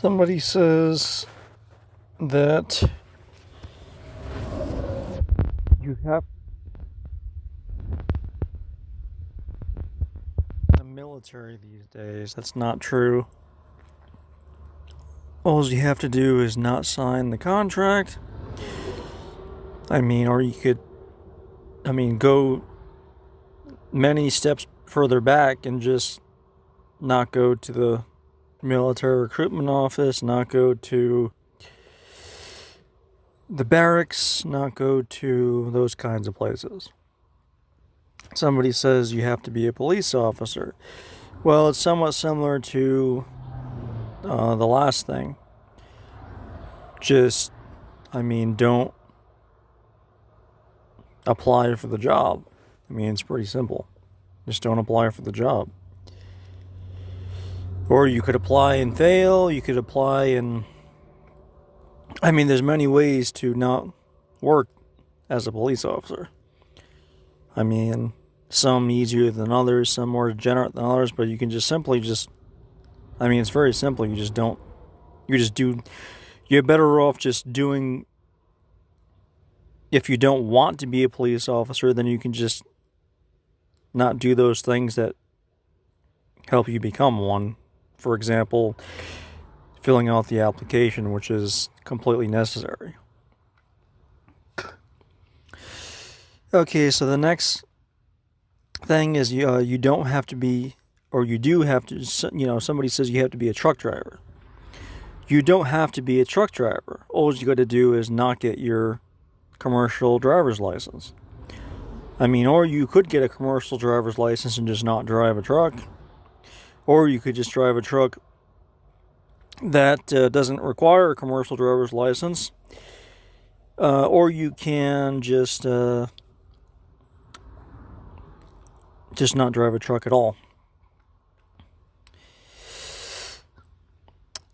Somebody says that you have the military these days. That's not true. All you have to do is not sign the contract. Or you could, go many steps further back and just not go to the military recruitment office, not go to the barracks, not go to those kinds of places. Somebody says you have to be a police officer. Well, it's somewhat similar to the last thing. Don't apply for the job. It's pretty simple. Just don't apply for the job. Or you could apply and fail. You could apply and... there's many ways to not work as a police officer. Some easier than others, some more degenerate than others, but you can it's very simple. You're better off just doing, if you don't want to be a police officer, then you can just not do those things that help you become one. For example, filling out the application, which is completely necessary. Okay, so the next thing is you don't have to be, or you do have to, somebody says you have to be a truck driver. You don't have to be a truck driver. All you got to do is not get your commercial driver's license. Or you could get a commercial driver's license and just not drive a truck. Or you could just drive a truck that doesn't require a commercial driver's license. Or you can just not drive a truck at all.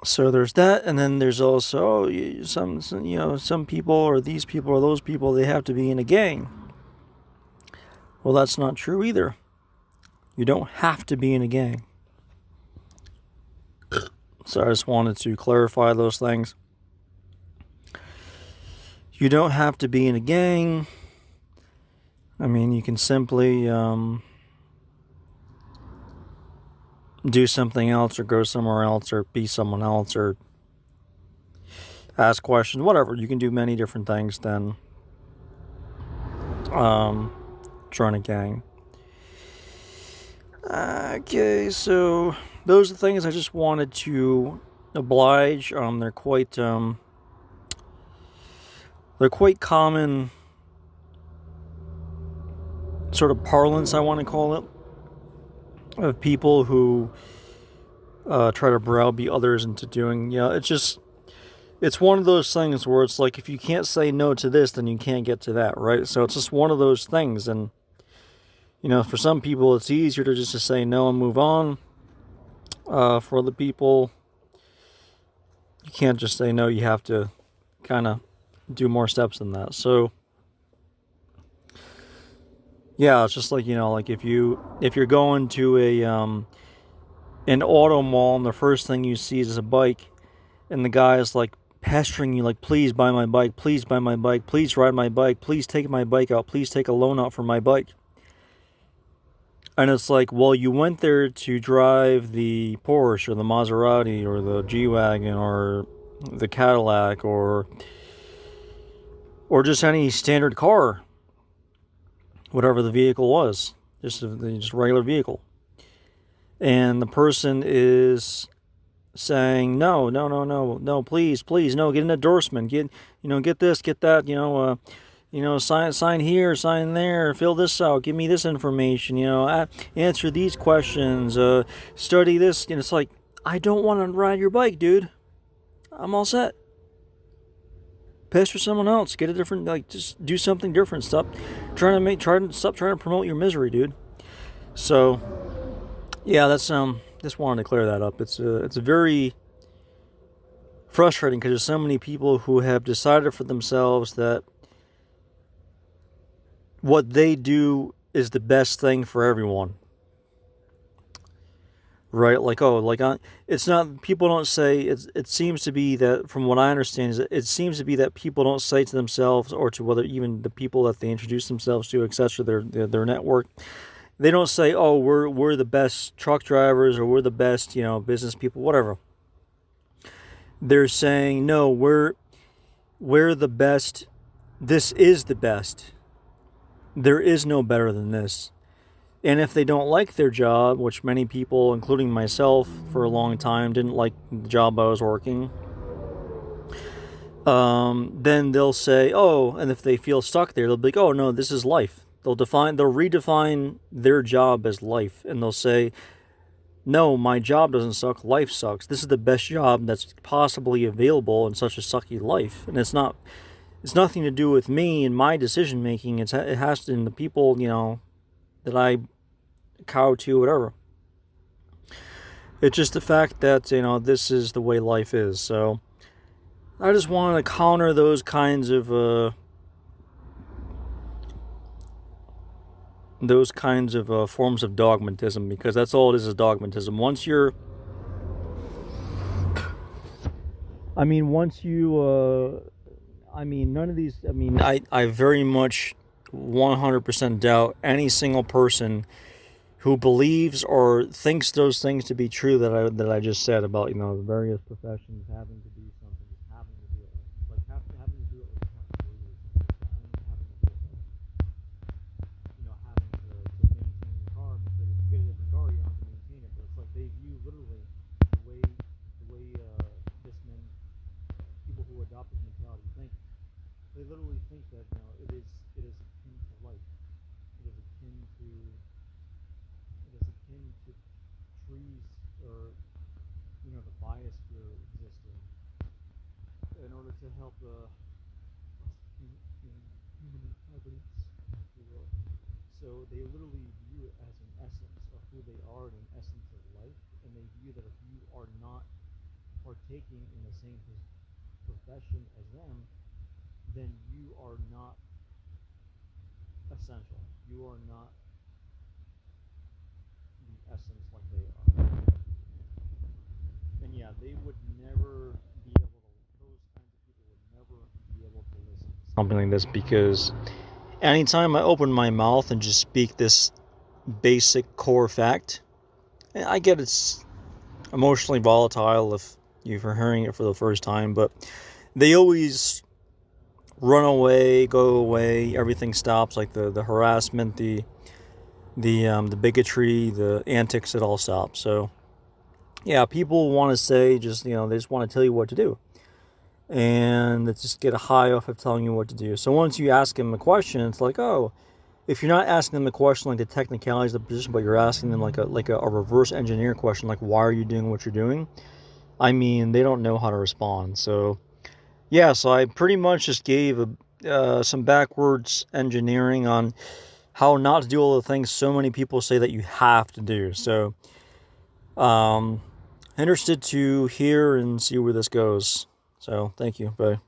So there's that, and then there's also some people, or these people, or those people, they have to be in a gang. Well, that's not true either. You don't have to be in a gang. So I just wanted to clarify those things. You don't have to be in a gang. You can simply do something else, or go somewhere else, or be someone else, or ask questions, whatever. You can do many different things than join a gang. Okay, so those are the things I just wanted to oblige. They're quite common sort of parlance, I want to call it, of people who try to browbeat others into doing, it's one of those things where it's like, if you can't say no to this, then you can't get to that, right? So it's just one of those things, and for some people it's easier to just to say no and move on. For other people, you can't just say no, you have to kind of do more steps than that. So yeah, it's just like, if you're going to an auto mall, and the first thing you see is a bike, and the guy is like pestering you, like, please buy my bike, please buy my bike, please ride my bike, please take my bike out, please take a loan out for my bike. And it's like, well, you went there to drive the Porsche or the Maserati or the G-Wagon or the Cadillac or just any standard car, whatever the vehicle was, just a regular vehicle. And the person is saying, no, please, no, get an endorsement, get this, get that, sign here, sign there, fill this out, give me this information, answer these questions, study this. And it's like, I don't want to ride your bike, dude. I'm all set. Pass for someone else. Get a different, just do something different. Stop trying to promote your misery, dude. So, yeah, that's just wanted to clear that up. It's very frustrating because there's so many people who have decided for themselves that what they do is the best thing for everyone. right? Like, oh, like it's not. People don't say. It seems to be that, from what I understand, is that it seems to be that people don't say to themselves or to whether even the people that they introduce themselves to, etc. Their network. They don't say, oh, we're the best truck drivers or we're the best business people, whatever. They're saying no, we're the best. This is the best. There is no better than this. And if they don't like their job, which many people, including myself, for a long time didn't like the job I was working, then they'll say, oh, and if they feel stuck there, they'll be like, oh no, this is life. They'll redefine their job as life, and they'll say, no, my job doesn't suck, life sucks. This is the best job that's possibly available in such a sucky life. And it's nothing to do with me and my decision making. It has to, and the people, that I cow to, whatever. It's just the fact that, this is the way life is. So I just want to counter those kinds of forms of dogmatism, because that's all it is dogmatism. Once you none of these, I very much 100% doubt any single person who believes or thinks those things to be true that I just said about, the various professions having to do something, having to do it, like having to do it, like having to do it, having to do it, having to maintain the car, because if you get a different car, you don't have to maintain it. But it's like they view literally the way people who adopt this mentality think. They literally think that it is akin to life. It is akin to trees, or the biosphere existing in order to help human inhabitants, if you will. So they literally view it as an essence of who they are and an essence of life, and they view that if you are not partaking in the same profession as them, then you are not essential. You are not the essence like they are. And yeah, they would never be able to, those kinds of people would never be able to listen to something like this, because anytime I open my mouth and just speak this basic core fact, I get it's emotionally volatile if you're hearing it for the first time, but they always run away, go away, everything stops, like the harassment, the bigotry, the antics, it all stops. So yeah, people want to say they just want to tell you what to do, and they just get a high off of telling you what to do. So once you ask them a question, it's like, oh, if you're not asking them a question like the technicalities of the position, but you're asking them like a reverse engineer question, like why are you doing what you're doing, they don't know how to respond. So yeah, so I pretty much just gave some backwards engineering on how not to do all the things so many people say that you have to do. So interested to hear and see where this goes. So thank you. Bye.